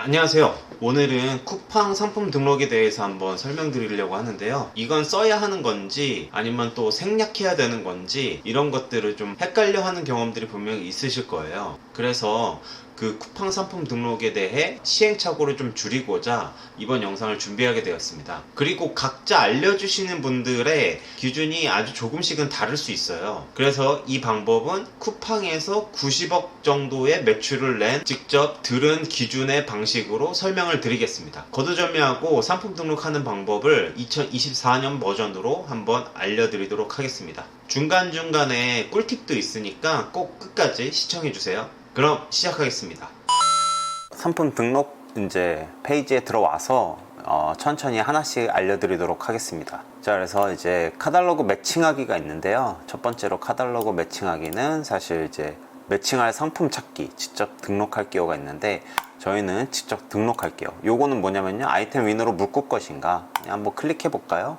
안녕하세요. 오늘은 쿠팡 상품 등록에 대해서 한번 설명드리려고 하는데요. 이건 써야 하는 건지 아니면 또 생략해야 되는 건지 이런 것들을 좀 헷갈려 하는 경험들이 분명히 있으실 거예요. 그래서 그 쿠팡 상품 등록에 대해 시행착오를 좀 줄이고자 이번 영상을 준비하게 되었습니다. 그리고 각자 알려주시는 분들의 기준이 아주 조금씩은 다를 수 있어요. 그래서 이 방법은 쿠팡에서 90억 정도의 매출을 낸 직접 들은 기준의 방식으로 설명을 드리겠습니다. 거두절미하고 상품 등록하는 방법을 2024년 버전으로 한번 알려드리도록 하겠습니다. 중간중간에 꿀팁도 있으니까 꼭 끝까지 시청해주세요. 그럼 시작하겠습니다. 상품 등록 이제 페이지에 들어와서 천천히 하나씩 알려드리도록 하겠습니다. 자, 그래서 이제 카탈로그 매칭하기가 있는데요. 첫 번째로 카탈로그 매칭하기는 사실 이제 매칭할 상품 찾기, 직접 등록할 기호가 있는데 저희는 직접 등록할게요. 요거는 뭐냐면요, 아이템 윈으로 묶을 것인가 한번 클릭해 볼까요?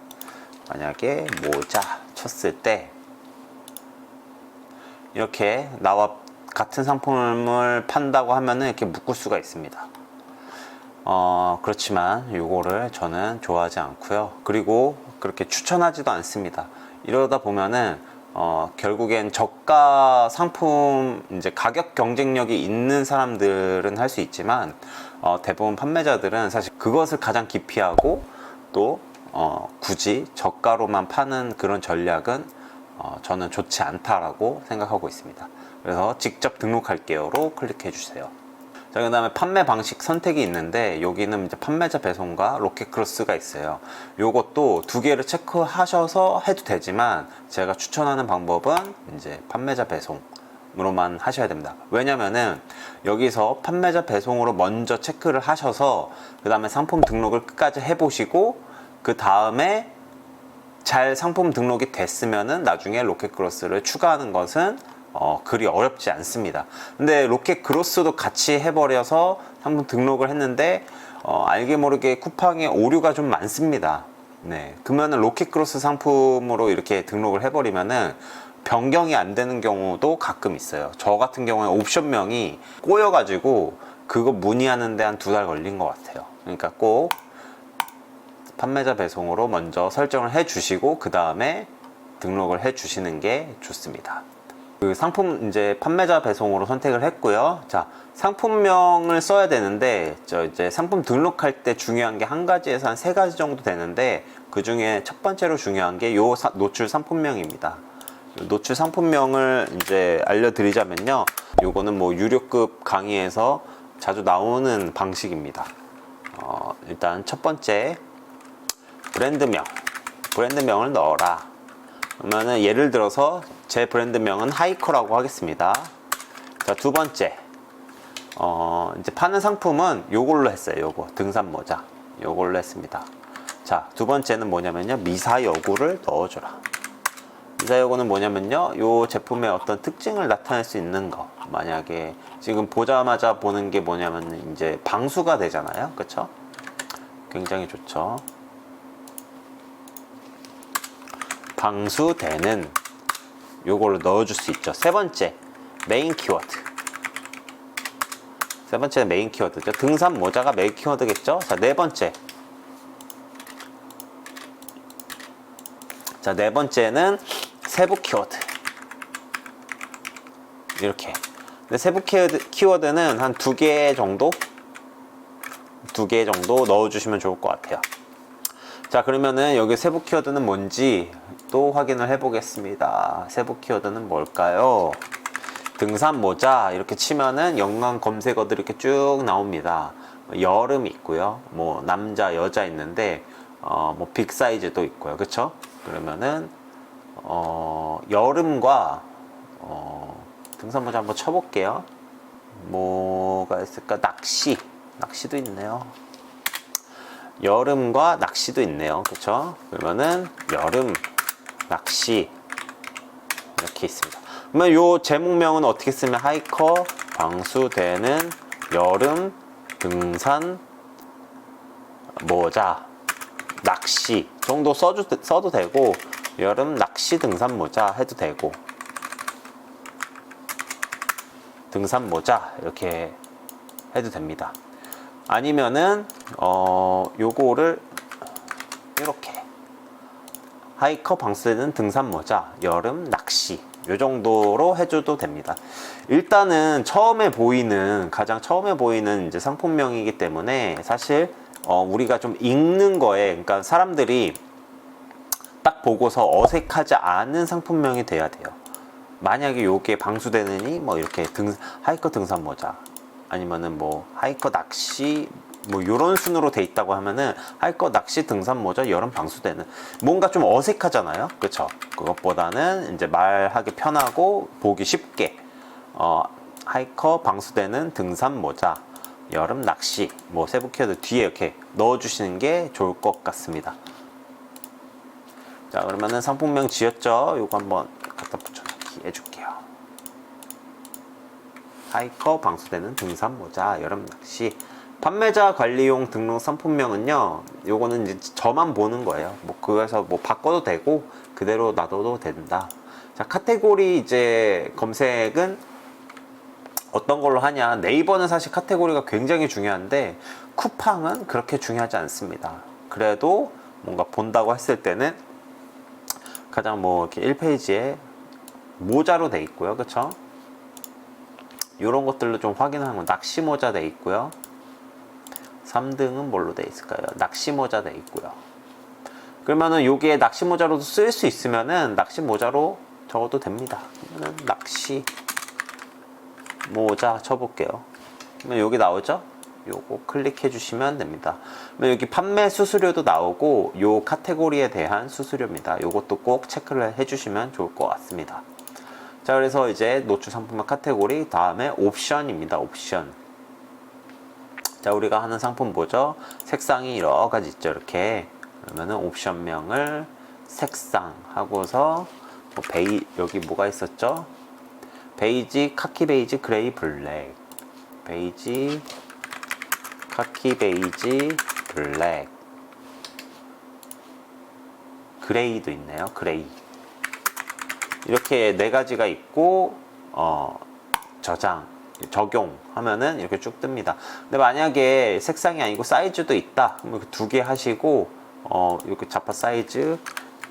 만약에 모자 쳤을 때 이렇게 나와 같은 상품을 판다고 하면은 이렇게 묶을 수가 있습니다. 그렇지만 요거를 저는 좋아하지 않고요. 그리고 그렇게 추천하지도 않습니다. 이러다 보면은 결국엔 저가 상품 이제 가격 경쟁력이 있는 사람들은 할 수 있지만 대부분 판매자들은 사실 그것을 가장 기피하고 또 굳이 저가로만 파는 그런 전략은 저는 좋지 않다라고 생각하고 있습니다. 그래서 직접 등록할게요로 클릭해 주세요. 자, 그 다음에 판매 방식 선택이 있는데 여기는 이제 판매자 배송과 로켓크로스가 있어요. 요것도 두 개를 체크하셔서 해도 되지만 제가 추천하는 방법은 이제 판매자 배송으로만 하셔야 됩니다. 왜냐면은 여기서 판매자 배송으로 먼저 체크를 하셔서 그 다음에 상품 등록을 끝까지 해보시고 그 다음에 잘 상품 등록이 됐으면은 나중에 로켓크로스를 추가하는 것은 그리 어렵지 않습니다. 근데 로켓크로스도 같이 해버려서 상품 등록을 했는데 알게 모르게 쿠팡에 오류가 좀 많습니다. 네, 그러면은 로켓크로스 상품으로 이렇게 등록을 해버리면은 변경이 안 되는 경우도 가끔 있어요. 저 같은 경우에 옵션명이 꼬여가지고 그거 문의하는데 한 2달 걸린 것 같아요. 그러니까 꼭 판매자 배송으로 먼저 설정을 해 주시고 그 다음에 등록을 해 주시는 게 좋습니다. 그 상품 이제 판매자 배송으로 선택을 했고요. 자, 상품명을 써야 되는데 이제 상품 등록할 때 중요한 게 한 가지에서 한 3가지 정도 되는데 그 중에 첫 번째로 중요한 게 요 노출 상품명입니다. 노출 상품명을 이제 알려드리자면요, 요거는 뭐 유료급 강의에서 자주 나오는 방식입니다. 일단 첫 번째 브랜드명을 넣어라. 그러면은 예를 들어서 제 브랜드명은 하이커라고 하겠습니다. 자, 두 번째 이제 파는 상품은 요걸로 했어요. 요거 등산모자 요걸로 했습니다. 자, 두 번째는 뭐냐면요, 미사여구를 넣어줘라. 미사여구는 뭐냐면요, 요 제품의 어떤 특징을 나타낼 수 있는 거. 만약에 지금 보자마자 보는 게 뭐냐면 이제 방수가 되잖아요. 그쵸? 굉장히 좋죠. 방수되는 요걸로 넣어줄 수 있죠. 세 번째 메인 키워드. 세 번째는 메인 키워드죠. 등산 모자가 메인 키워드겠죠. 자, 네 번째. 자, 네 번째는 세부 키워드. 이렇게. 근데 세부 키워드는 한 2개 정도? 2개 정도 넣어주시면 좋을 것 같아요. 자, 그러면은 여기 세부 키워드는 뭔지 또 확인을 해 보겠습니다. 세부 키워드는 뭘까요? 등산 모자 이렇게 치면은 연관 검색어들이 이렇게 쭉 나옵니다. 여름 있고요, 뭐 남자 여자 있는데 뭐 빅 사이즈도 있고요. 그쵸? 그러면은 여름과 등산 모자 한번 쳐볼게요. 뭐가 있을까? 낚시도 있네요. 여름과 낚시도 있네요. 그쵸? 그러면은 여름 낚시 이렇게 있습니다. 그러면 요 제목명은 어떻게 쓰면 하이커 방수되는 여름 등산 모자 낚시 정도 써도 되고, 여름 낚시 등산 모자 해도 되고, 등산 모자 이렇게 해도 됩니다. 아니면은 요거를 이렇게 하이커 방수되는 등산 모자, 여름 낚시 요 정도로 해줘도 됩니다. 일단은 가장 처음에 보이는 이제 상품명이기 때문에 사실 우리가 좀 읽는 거에, 그러니까 사람들이 딱 보고서 어색하지 않은 상품명이 돼야 돼요. 만약에 요게 방수되느니 뭐 이렇게 하이커 등산 모자, 아니면은 뭐 하이커 낚시 뭐 요런 순으로 돼 있다고 하면은 하이커 낚시 등산 모자 여름 방수되는, 뭔가 좀 어색하잖아요. 그쵸? 그것보다는 이제 말하기 편하고 보기 쉽게 하이커 방수되는 등산 모자 여름 낚시, 뭐 세부 키워드 뒤에 이렇게 넣어 주시는 게 좋을 것 같습니다. 자, 그러면은 상품명 지었죠? 요거 한번 갖다 붙여넣기 해줄게요. 하이커 방수되는 등산 모자 여름 낚시. 판매자 관리용 등록 상품명은요, 요거는 이제 저만 보는 거예요. 뭐 그래서 뭐 바꿔도 되고 그대로 놔둬도 된다. 자, 카테고리 이제 검색은 어떤 걸로 하냐. 네이버는 사실 카테고리가 굉장히 중요한데 쿠팡은 그렇게 중요하지 않습니다. 그래도 뭔가 본다고 했을 때는 가장 뭐 이렇게 1페이지에 모자로 돼 있고요. 그쵸? 요런 것들로 좀 확인하는 건 낚시 모자 돼 있고요. 3등은 뭘로 돼 있을까요? 낚시 모자 돼 있고요. 그러면은 요게 낚시 모자로도 쓸 수 있으면은 낚시 모자로 적어도 됩니다. 그러면은 낚시 모자 쳐볼게요. 그러면 여기 나오죠? 요거 클릭해 주시면 됩니다. 그러면 여기 판매 수수료도 나오고 요 카테고리에 대한 수수료입니다. 요것도 꼭 체크를 해 주시면 좋을 것 같습니다. 자, 그래서 이제 노출 상품명 카테고리, 다음에 옵션입니다. 옵션. 자, 우리가 하는 상품 뭐죠? 색상이 여러 가지 있죠. 이렇게. 그러면은 옵션명을 색상 하고서 뭐 여기 뭐가 있었죠? 베이지, 카키 베이지, 그레이, 블랙. 베이지, 카키 베이지, 블랙. 그레이도 있네요. 그레이. 이렇게 네 가지가 있고 적용하면은 이렇게 쭉 뜹니다. 근데 만약에 색상이 아니고 사이즈도 있다, 그럼 두 개 하시고 이렇게 자파 사이즈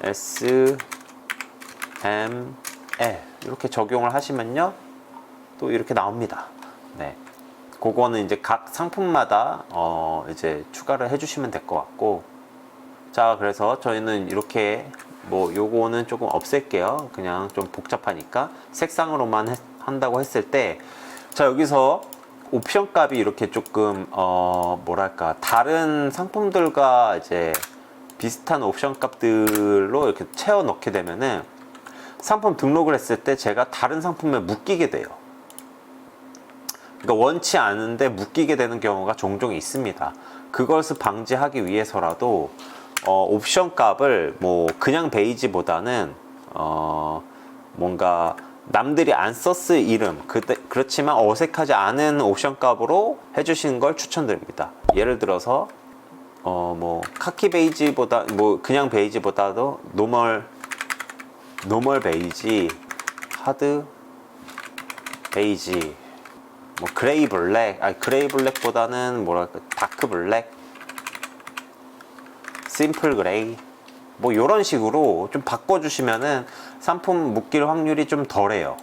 S, M, L 이렇게 적용을 하시면요 또 이렇게 나옵니다. 네, 그거는 이제 각 상품마다 이제 추가를 해주시면 될 것 같고. 자, 그래서 저희는 이렇게 뭐 요거는 조금 없앨게요. 그냥 좀 복잡하니까 색상으로만 한다고 했을 때, 자, 여기서 옵션 값이 이렇게 조금 뭐랄까 다른 상품들과 이제 비슷한 옵션 값들로 이렇게 채워 넣게 되면은 상품 등록을 했을 때 제가 다른 상품에 묶이게 돼요. 그러니까 원치 않은데 묶이게 되는 경우가 종종 있습니다. 그것을 방지하기 위해서라도 옵션 값을 뭐 그냥 베이지보다는 뭔가 남들이 안 썼을 이름, 그렇지만 어색하지 않은 옵션 값으로 해주시는 걸 추천드립니다. 예를 들어서 뭐 카키 베이지보다, 뭐 그냥 베이지보다도 노멀 베이지, 하드 베이지, 뭐 그레이 블랙, 그레이 블랙보다는 뭐랄까 다크 블랙, 심플 그레이, 뭐 요런 식으로 좀 바꿔주시면은 상품 묶일 확률이 좀 덜해요.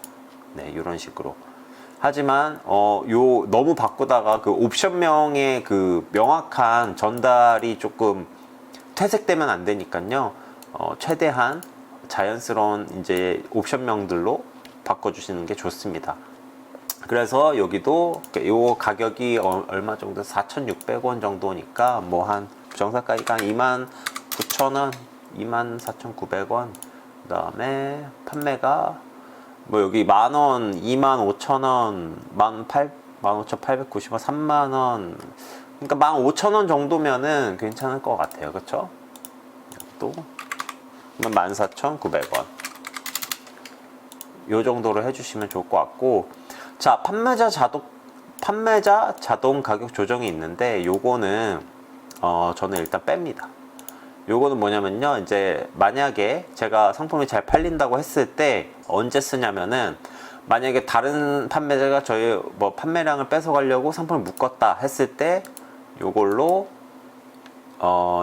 네, 요런 식으로. 하지만 너무 바꾸다가 그 옵션명의 그 명확한 전달이 조금 퇴색되면 안 되니까요. 최대한 자연스러운 이제 옵션명들로 바꿔주시는 게 좋습니다. 그래서 여기도 요 가격이 얼마 정도, 4,600원 정도니까 뭐 한 정상가니까 29,000원, 24,900원. 그 다음에 판매가 뭐 여기 만원, 25,000원, 15,890원, 3만원. 그러니까 15,000원 정도면은 괜찮을 것 같아요. 그쵸? 또 14,900원. 요 정도로 해주시면 좋을 것 같고. 자, 판매자 자동 가격 조정이 있는데 요거는 저는 일단 뺍니다. 요거는 뭐냐면요, 이제 만약에 제가 상품이 잘 팔린다고 했을 때 언제 쓰냐면은, 만약에 다른 판매자가 저희 뭐 판매량을 뺏어가려고 상품을 묶었다 했을 때 요걸로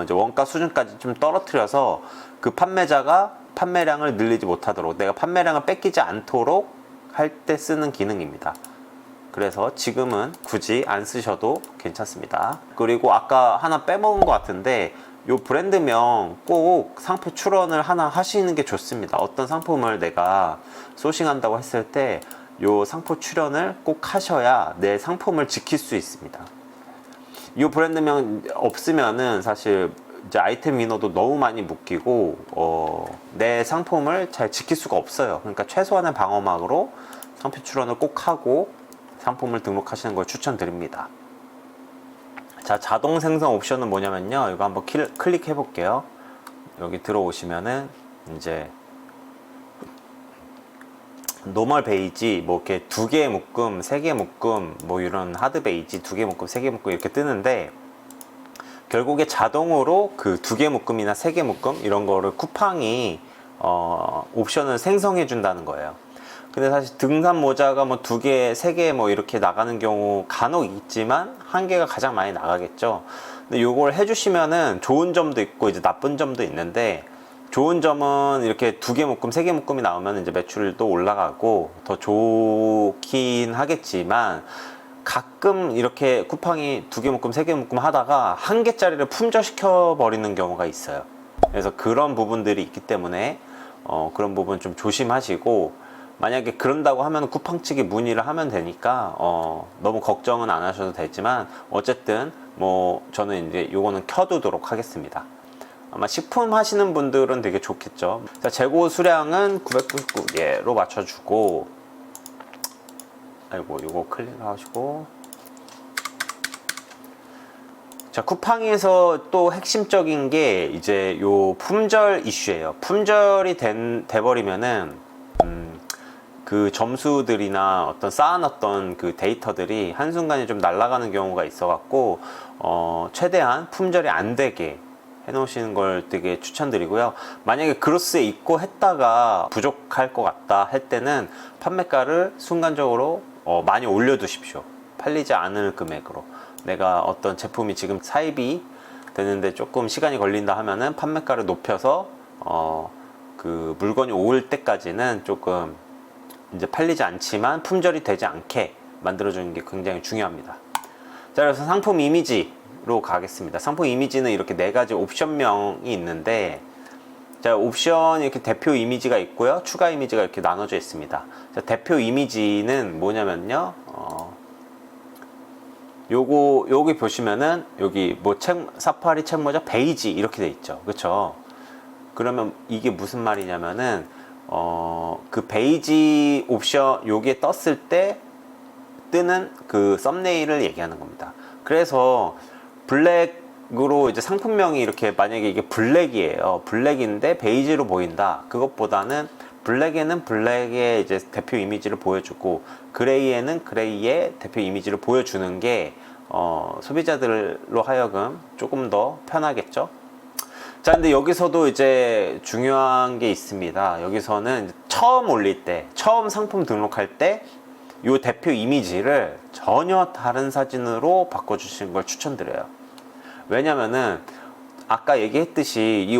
이제 원가 수준까지 좀 떨어뜨려서 그 판매자가 판매량을 늘리지 못하도록, 내가 판매량을 뺏기지 않도록 할 때 쓰는 기능입니다. 그래서 지금은 굳이 안 쓰셔도 괜찮습니다. 그리고 아까 하나 빼먹은 것 같은데, 요 브랜드명 꼭 상표 출원을 하나 하시는 게 좋습니다. 어떤 상품을 내가 소싱한다고 했을 때 요 상표 출원을 꼭 하셔야 내 상품을 지킬 수 있습니다. 이 브랜드명 없으면은 사실 이제 아이템 인어도 너무 많이 묶이고 내 상품을 잘 지킬 수가 없어요. 그러니까 최소한의 방어막으로 상표 출원을 꼭 하고 상품을 등록하시는 걸 추천드립니다. 자, 자동 생성 옵션은 뭐냐면요, 이거 한번 클릭해 볼게요. 여기 들어오시면은 이제 노멀 베이지, 뭐 이렇게 2개의 묶음, 3개 묶음, 뭐 이런 하드 베이지 2개 묶음, 3개 묶음 이렇게 뜨는데, 결국에 자동으로 그 2개 묶음이나 3개 묶음 이런 거를 쿠팡이 옵션을 생성해 준다는 거예요. 근데 사실 등산 모자가 뭐 2개, 3개 뭐 이렇게 나가는 경우 간혹 있지만 1개가 가장 많이 나가겠죠. 근데 요걸 해주시면은 좋은 점도 있고 이제 나쁜 점도 있는데, 좋은 점은 이렇게 2개 묶음, 3개 묶음이 나오면 이제 매출도 올라가고 더 좋긴 하겠지만, 가끔 이렇게 쿠팡이 2개 묶음, 3개 묶음 하다가 1개짜리를 품절시켜 버리는 경우가 있어요. 그래서 그런 부분들이 있기 때문에 그런 부분 좀 조심하시고, 만약에 그런다고 하면 쿠팡 측에 문의를 하면 되니까 너무 걱정은 안 하셔도 되지만, 어쨌든 뭐 저는 이제 요거는 켜두도록 하겠습니다. 아마 식품 하시는 분들은 되게 좋겠죠. 자, 재고 수량은 999개로 맞춰주고, 아이고, 요거 클릭하시고, 자, 쿠팡에서 또 핵심적인 게 이제 요 품절 이슈예요. 품절이 돼버리면은 그 점수들이나 어떤 쌓아놨던 그 데이터들이 한순간에 좀 날아가는 경우가 있어갖고 최대한 품절이 안 되게 해놓으시는 걸 되게 추천드리고요. 만약에 그로스에 있고 했다가 부족할 것 같다 할 때는 판매가를 순간적으로 많이 올려두십시오. 팔리지 않을 금액으로. 내가 어떤 제품이 지금 사입이 되는데 조금 시간이 걸린다 하면은 판매가를 높여서 그 물건이 올 때까지는 조금 이제 팔리지 않지만 품절이 되지 않게 만들어주는 게 굉장히 중요합니다. 자, 그래서 상품 이미지로 가겠습니다. 상품 이미지는 이렇게 4가지 옵션명이 있는데, 자, 옵션 이렇게 대표 이미지가 있고요, 추가 이미지가 이렇게 나눠져 있습니다. 자, 대표 이미지는 뭐냐면요, 여기 보시면은 여기 뭐 사파리 책모자 베이지 이렇게 돼 있죠. 그쵸? 그러면 이게 무슨 말이냐면은 그 베이지 옵션 요게 떴을 때 뜨는 그 썸네일을 얘기하는 겁니다. 그래서 블랙으로 이제 상품명이 이렇게, 만약에 이게 블랙이에요. 블랙인데 베이지로 보인다. 그것보다는 블랙에는 블랙의 이제 대표 이미지를 보여주고, 그레이에는 그레이의 대표 이미지를 보여주는 게 소비자들로 하여금 조금 더 편하겠죠. 자, 근데 여기서도 이제 중요한 게 있습니다. 여기서는 처음 올릴 때, 처음 상품 등록할 때 이 대표 이미지를 전혀 다른 사진으로 바꿔주시는 걸 추천드려요. 왜냐면은 아까 얘기했듯이 이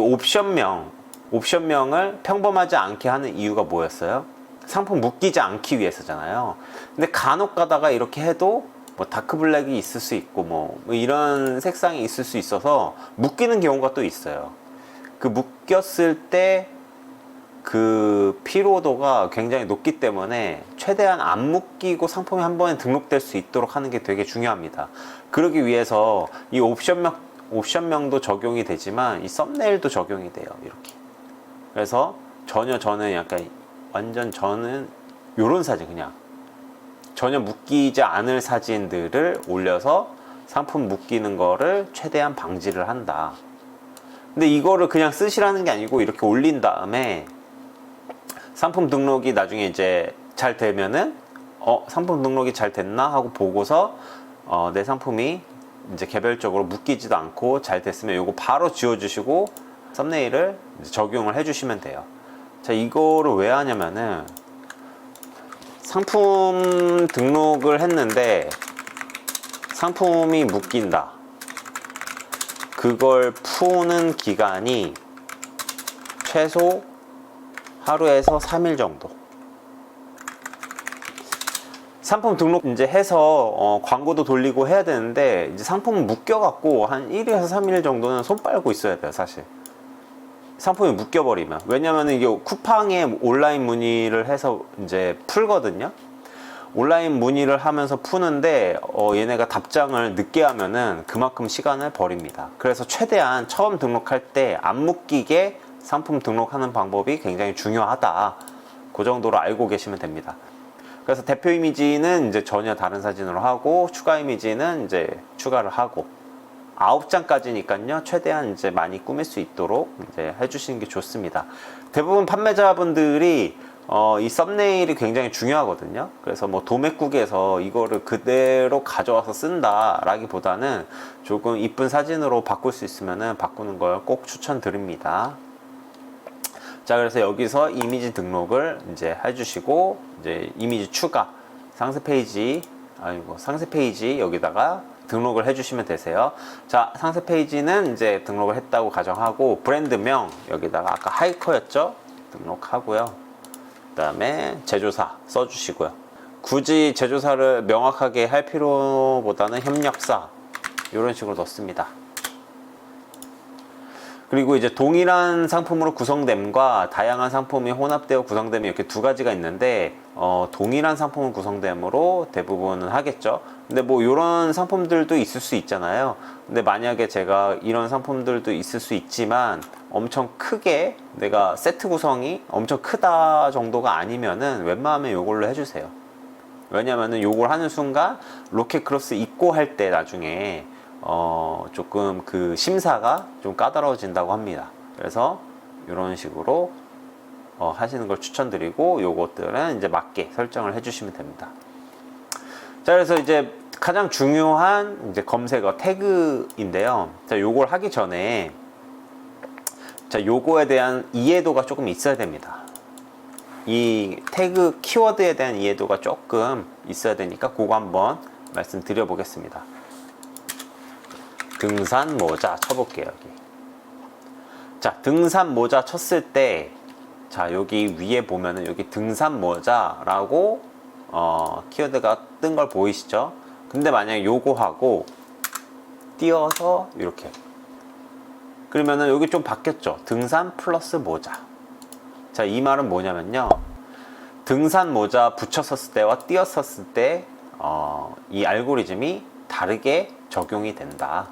옵션명을 평범하지 않게 하는 이유가 뭐였어요? 상품 묶이지 않기 위해서잖아요. 근데 간혹 가다가 이렇게 해도 뭐 다크블랙이 있을 수 있고 뭐 이런 색상이 있을 수 있어서 묶이는 경우가 또 있어요. 그 묶였을 때 그 피로도가 굉장히 높기 때문에 최대한 안 묶이고 상품이 한 번에 등록될 수 있도록 하는 게 되게 중요합니다. 그러기 위해서 이 옵션명도 적용이 되지만 이 썸네일도 적용이 돼요. 이렇게. 그래서 저는 약간 저는 요런 사진, 그냥 전혀 묶이지 않을 사진들을 올려서 상품 묶이는 거를 최대한 방지를 한다. 근데 이거를 그냥 쓰시라는 게 아니고, 이렇게 올린 다음에 상품 등록이 나중에 이제 잘 되면은 상품 등록이 잘 됐나 하고 보고서 내 상품이 이제 개별적으로 묶이지도 않고 잘 됐으면 요거 바로 지워주시고 썸네일을 이제 적용을 해주시면 돼요. 자, 이거를 왜 하냐면은 상품 등록을 했는데 상품이 묶인다. 그걸 푸는 기간이 최소 하루에서 3일 정도. 상품 등록 이제 해서 광고도 돌리고 해야 되는데, 이제 상품은 묶여갖고 한 1일에서 3일 정도는 손 빨고 있어야 돼요, 사실. 상품이 묶여버리면. 왜냐면 이게 쿠팡에 온라인 문의를 해서 이제 풀거든요. 온라인 문의를 하면서 푸는데 얘네가 답장을 늦게 하면은 그만큼 시간을 버립니다. 그래서 최대한 처음 등록할 때 안 묶이게 상품 등록하는 방법이 굉장히 중요하다. 그 정도로 알고 계시면 됩니다. 그래서 대표 이미지는 이제 전혀 다른 사진으로 하고, 추가 이미지는 이제 추가를 하고, 9장까지니까요. 최대한 이제 많이 꾸밀 수 있도록 이제 해주시는 게 좋습니다. 대부분 판매자분들이 이 썸네일이 굉장히 중요하거든요. 그래서 뭐 도매국에서 이거를 그대로 가져와서 쓴다 라기보다는 조금 이쁜 사진으로 바꿀 수 있으면은 바꾸는 걸 꼭 추천드립니다. 자, 그래서 여기서 이미지 등록을 이제 해주시고, 이제 이미지 추가, 상세 페이지 여기다가 등록을 해주시면 되세요. 자, 상세 페이지는 이제 등록을 했다고 가정하고, 브랜드명 여기다가 아까 하이커였죠? 등록하고요. 그 다음에 제조사 써주시고요. 굳이 제조사를 명확하게 할 필요보다는 협력사 이런 식으로 넣습니다. 그리고 이제 동일한 상품으로 구성됨과 다양한 상품이 혼합되어 구성됨이 이렇게 두 가지가 있는데, 동일한 상품을 구성됨으로 대부분은 하겠죠. 근데 뭐 이런 상품들도 있을 수 있잖아요. 근데 만약에 제가 이런 상품들도 있을 수 있지만 엄청 크게 내가 세트 구성이 엄청 크다 정도가 아니면은 웬만하면 이걸로 해주세요. 왜냐면은 요걸 하는 순간 로켓 크로스 입고 할 때 나중에 조금 그 심사가 좀 까다로워진다고 합니다. 그래서 이런 식으로 하시는 걸 추천드리고, 요것들은 이제 맞게 설정을 해주시면 됩니다. 자, 그래서 이제 가장 중요한 이제 검색어 태그인데요. 자, 요걸 하기 전에 자, 요거에 대한 이해도가 조금 있어야 됩니다. 이 태그 키워드에 대한 이해도가 조금 있어야 되니까 그거 한번 말씀드려 보겠습니다. 등산 모자 쳐볼게요. 여기. 자, 등산 모자 쳤을 때, 자, 여기 위에 보면은 여기 등산 모자라고 키워드가 뜬 걸 보이시죠? 근데 만약에 요거 하고 띄어서 이렇게, 그러면은 여기 좀 바뀌었죠? 등산 플러스 모자. 자, 이 말은 뭐냐면요, 등산 모자 붙였었을 때와 띄었었을 때 이 알고리즘이 다르게 적용이 된다.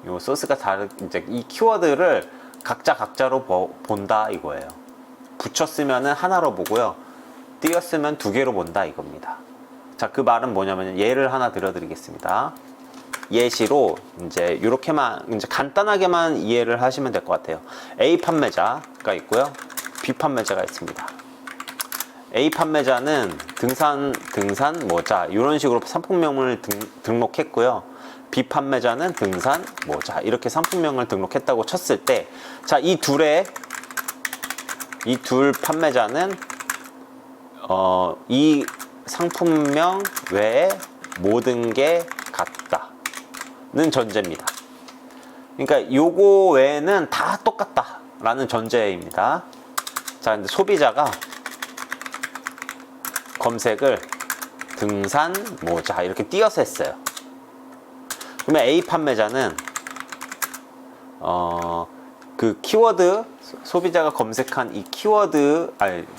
요 소스가 이제 이 키워드를 각자로 본다 이거예요. 붙였으면은 하나로 보고요, 띄었으면 두 개로 본다 이겁니다. 자, 그 말은 뭐냐면 예를 하나 들어드리겠습니다. 예시로 이제 이렇게만 이제 간단하게만 이해를 하시면 될 것 같아요. A 판매자가 있고요, B 판매자가 있습니다. A 판매자는 등산 모자 이런 식으로 상품명을 등록했고요. B 판매자는 등산 모자 이렇게 상품명을 등록했다고 쳤을 때, 자, 이 둘 판매자는 이 상품명 외에 모든 게 같다는 전제입니다. 그러니까 요거 외에는 다 똑같다라는 전제입니다. 자, 근데 소비자가 검색을 등산 모자 이렇게 띄어서 했어요. 그러면 A 판매자는 그 키워드, 소비자가 검색한 이 키워드,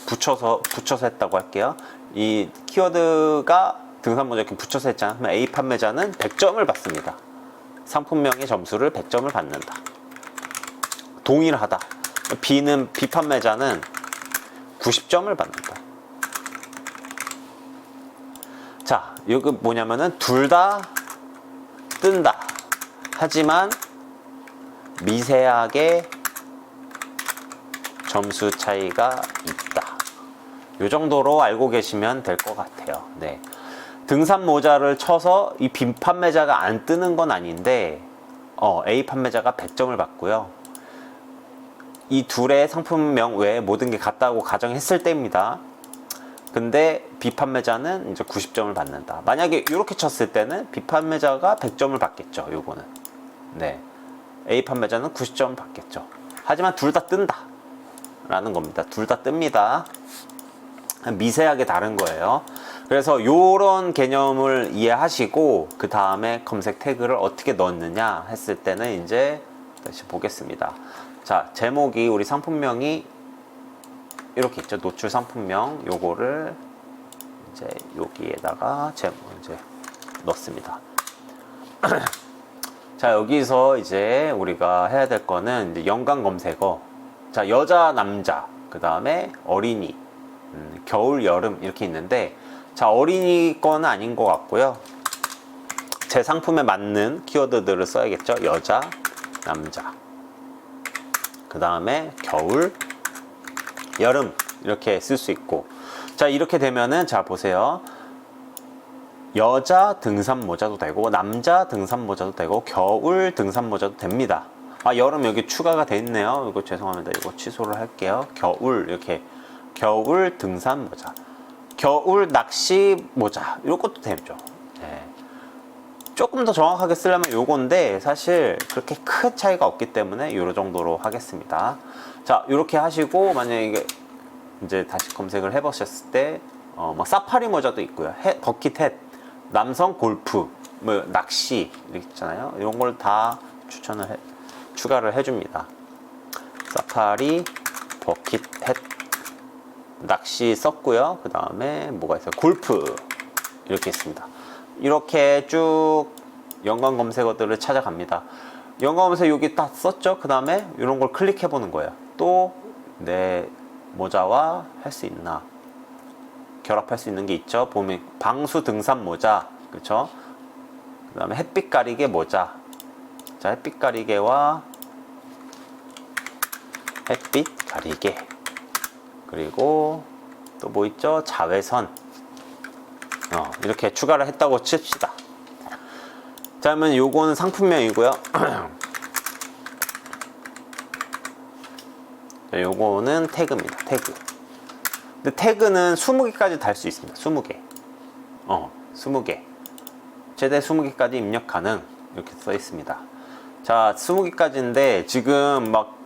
붙여서 했다고 할게요. 이 키워드가 등산 모자 이렇게 붙여서 했잖아. 그러면 A 판매자는 100점을 받습니다. 상품명의 점수를 100점을 받는다. 동일하다. B 판매자는 90점을 받는다. 자, 이거 뭐냐면은 둘 다 뜬다. 하지만 미세하게 점수 차이가 있다. 이 정도로 알고 계시면 될 것 같아요. 네. 등산 모자를 쳐서 이 B 판매자가 안 뜨는 건 아닌데 A 판매자가 100점을 받고요. 이 둘의 상품명 외에 모든 게 같다고 가정했을 때입니다. 근데 B 판매자는 이제 90점을 받는다. 만약에 이렇게 쳤을 때는 B 판매자가 100점을 받겠죠. 요거는. 네. A 판매자는 90점 받겠죠. 하지만 둘 다 뜬다 라는 겁니다. 둘 다 뜹니다. 미세하게 다른 거예요. 그래서 이런 개념을 이해하시고 그 다음에 검색 태그를 어떻게 넣느냐 했을 때는 이제 다시 보겠습니다. 자, 제목이 우리 상품명이 이렇게 있죠. 노출 상품명. 요거를 이제 여기에다가 제목 이제 넣습니다. 자, 여기서 이제 우리가 해야 될 거는 이제 연관 검색어. 자, 여자, 남자, 그 다음에 어린이, 겨울, 여름 이렇게 있는데, 자, 어린이 건 아닌 것 같고요. 제 상품에 맞는 키워드들을 써야겠죠. 여자, 남자, 그 다음에 겨울, 여름 이렇게 쓸 수 있고, 자, 이렇게 되면은 자 보세요. 여자 등산 모자도 되고 남자 등산 모자도 되고 겨울 등산 모자도 됩니다. 아, 여름 여기 추가가 돼 있네요. 이거 죄송합니다. 이거 취소를 할게요. 겨울 이렇게 겨울 등산 모자, 겨울 낚시 모자 이런 것도 되죠. 네. 조금 더 정확하게 쓰려면 요건데 사실 그렇게 큰 차이가 없기 때문에 요 정도로 하겠습니다. 자, 이렇게 하시고 만약에 이게 이제 다시 검색을 해보셨을 때 뭐 사파리 모자도 있고요. 버킷 햇, 남성 골프, 뭐 낚시 이렇게 있잖아요. 이런 걸 다 추가를 해줍니다. 사파리, 버킷 햇, 낚시 썼고요. 그 다음에 뭐가 있어요? 골프 이렇게 있습니다. 이렇게 쭉 연관 검색어들을 찾아갑니다. 연관 검색 여기 딱 썼죠. 그 다음에 이런 걸 클릭해 보는 거예요. 또 내 모자와 할 수 있나 결합할 수 있는 게 있죠. 보면 방수 등산 모자, 그렇죠? 그 다음에 햇빛 가리개 모자. 자, 햇빛 가리개와 햇빛 가리개, 그리고 또 뭐 있죠? 자외선. 이렇게 추가를 했다고 칩시다. 자, 그러면 요거는 상품명이고요. 요거는 태그입니다. 태그. 근데 태그는 20개까지 달 수 있습니다. 20개. 20개. 최대 20개까지 입력 가능. 이렇게 써 있습니다. 자, 20개까지인데 지금 막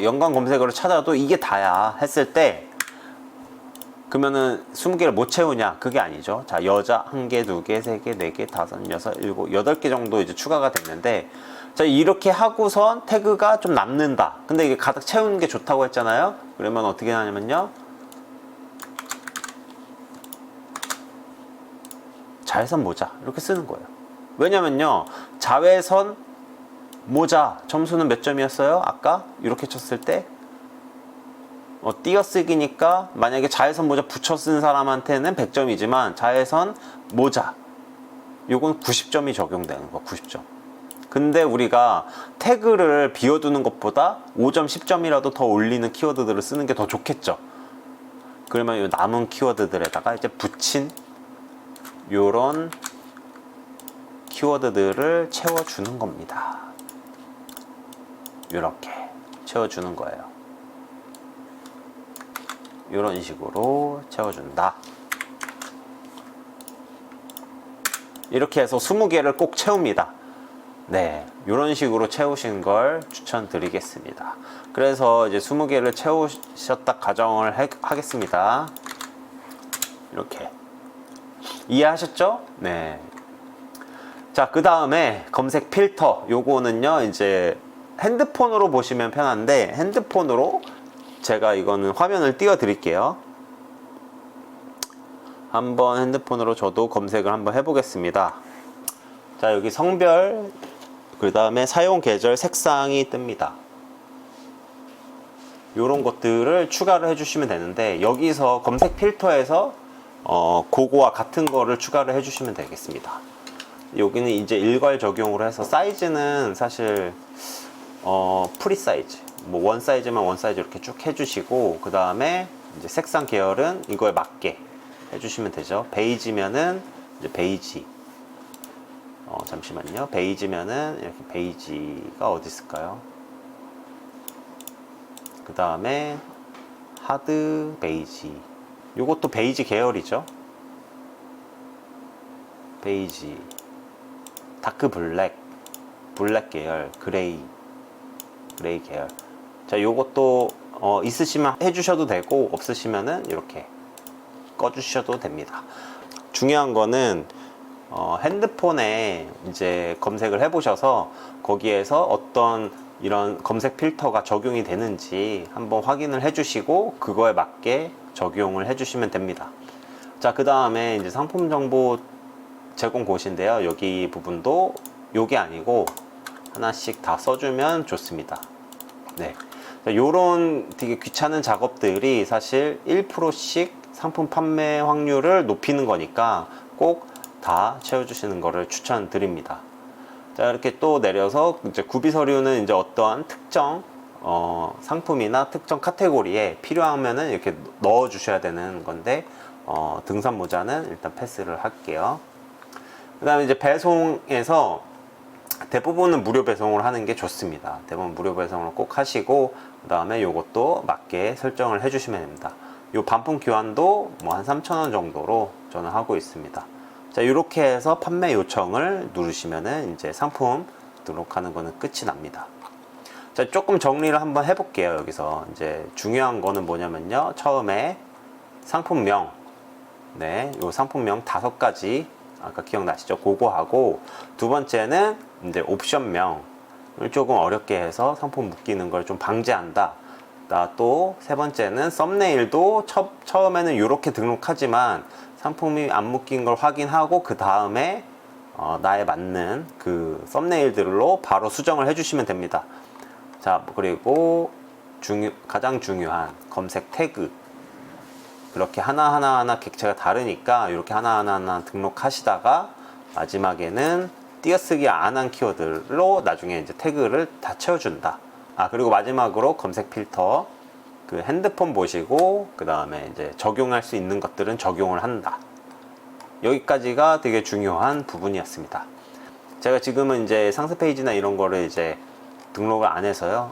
연관 검색어를 찾아도 이게 다야 했을 때 그러면은 20개를 못 채우냐? 그게 아니죠. 자, 여자 1개, 2개, 3개, 4개, 5, 6, 7, 8개 정도 이제 추가가 됐는데, 자, 이렇게 하고선 태그가 좀 남는다. 근데 이게 가득 채우는 게 좋다고 했잖아요. 그러면 어떻게 하냐면요. 자외선 모자 이렇게 쓰는 거예요. 왜냐면요. 자외선 모자 점수는 몇 점이었어요? 아까 이렇게 쳤을 때 띄어쓰기니까 만약에 자외선 모자 붙여 쓴 사람한테는 100점이지만 자외선 모자 요건 90점이 적용되는 거. 90점. 근데 우리가 태그를 비워두는 것보다 5점 10점이라도 더 올리는 키워드들을 쓰는 게 더 좋겠죠. 그러면 이 남은 키워드들에다가 이제 붙인 요런 키워드들을 채워주는 겁니다. 이렇게 채워주는 거예요. 이런 식으로 채워준다. 이렇게 해서 20개를 꼭 채웁니다. 네, 이런 식으로 채우신 걸 추천드리겠습니다. 그래서 이제 20개를 채우셨다 가정을 하겠습니다. 이렇게 이해하셨죠? 네. 자, 그 다음에 검색 필터. 요거는요 이제 핸드폰으로 보시면 편한데, 핸드폰으로 제가 이거는 화면을 띄워 드릴게요. 한번 핸드폰으로 저도 검색을 한번 해보겠습니다. 자, 여기 성별, 그 다음에 사용 계절, 색상이 뜹니다. 요런 것들을 추가를 해주시면 되는데, 여기서 검색 필터에서 그거와 같은 거를 추가를 해주시면 되겠습니다. 여기는 이제 일괄 적용으로 해서 사이즈는 사실 프리 사이즈, 뭐 원 사이즈만 원 사이즈 이렇게 쭉 해주시고, 그 다음에 이제 색상 계열은 이거에 맞게 해주시면 되죠. 베이지면은 이제 베이지. 잠시만요. 베이지면은 이렇게 베이지가 어디 있을까요? 그 다음에 하드 베이지. 요것도 베이지 계열이죠. 베이지, 다크 블랙, 블랙 계열, 그레이. 그레이 계열. 자, 요것도 있으시면 해주셔도 되고 없으시면은 이렇게 꺼주셔도 됩니다. 중요한 거는 핸드폰에 이제 검색을 해보셔서 거기에서 어떤 이런 검색 필터가 적용이 되는지 한번 확인을 해주시고 그거에 맞게 적용을 해주시면 됩니다. 자, 그 다음에 이제 상품 정보 제공 곳인데요. 여기 부분도 요게 아니고 하나씩 다 써주면 좋습니다. 네. 요런 되게 귀찮은 작업들이 사실 1%씩 상품 판매 확률을 높이는 거니까 꼭 다 채워주시는 것을 추천드립니다. 자, 이렇게 또 내려서 이제 구비 서류는 이제 어떠한 특정 상품이나 특정 카테고리에 필요하면은 이렇게 넣어 주셔야 되는 건데 등산 모자는 일단 패스를 할게요. 그 다음에 이제 배송에서 대부분은 무료 배송을 하는 게 좋습니다. 대부분 무료 배송을 꼭 하시고 그 다음에 요것도 맞게 설정을 해주시면 됩니다. 요 반품 교환도 뭐 한 3,000원 정도로 저는 하고 있습니다. 자, 이렇게 해서 판매 요청을 누르시면은 이제 상품 등록하는 거는 끝이 납니다. 자, 조금 정리를 한번 해볼게요. 여기서 이제 중요한 거는 뭐냐면요. 처음에 상품명, 네, 요 상품명 5가지 아까 기억나시죠? 그거 하고, 두 번째는 이제 옵션명을 조금 어렵게 해서 상품 묶이는 걸 좀 방지한다. 또 세 번째는 썸네일도 처음에는 이렇게 등록하지만 상품이 안 묶인 걸 확인하고 그 다음에 나에 맞는 그 썸네일들로 바로 수정을 해주시면 됩니다. 자, 그리고 가장 중요한 검색 태그, 이렇게 하나하나 객체가 다르니까 이렇게 하나하나 등록하시다가 마지막에는 띄어쓰기 안 한 키워드로 나중에 이제 태그를 다 채워준다. 그리고 마지막으로 검색 필터, 그 핸드폰 보시고 그 다음에 이제 적용할 수 있는 것들은 적용을 한다. 여기까지가 되게 중요한 부분이었습니다. 제가 지금은 이제 상세 페이지나 이런 거를 이제 등록을 안 해서요.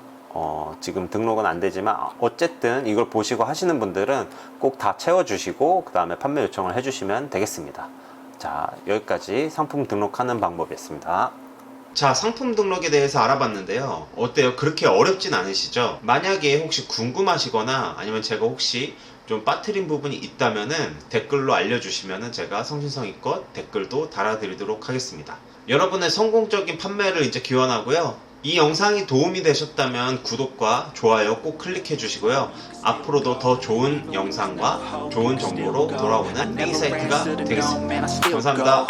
지금 등록은 안 되지만 어쨌든 이걸 보시고 하시는 분들은 꼭 다 채워주시고 그 다음에 판매 요청을 해주시면 되겠습니다. 자, 여기까지 상품 등록하는 방법이었습니다. 자, 상품 등록에 대해서 알아봤는데요. 어때요? 그렇게 어렵진 않으시죠? 만약에 혹시 궁금하시거나 아니면 제가 혹시 좀 빠뜨린 부분이 있다면은 댓글로 알려주시면은 제가 성실성의껏 댓글도 달아드리도록 하겠습니다. 여러분의 성공적인 판매를 이제 기원하고요. 이 영상이 도움이 되셨다면 구독과 좋아요 꼭 클릭해 주시고요. 앞으로도 더 좋은 영상과 좋은 정보로 돌아오는 A사이트가 되겠습니다. 감사합니다.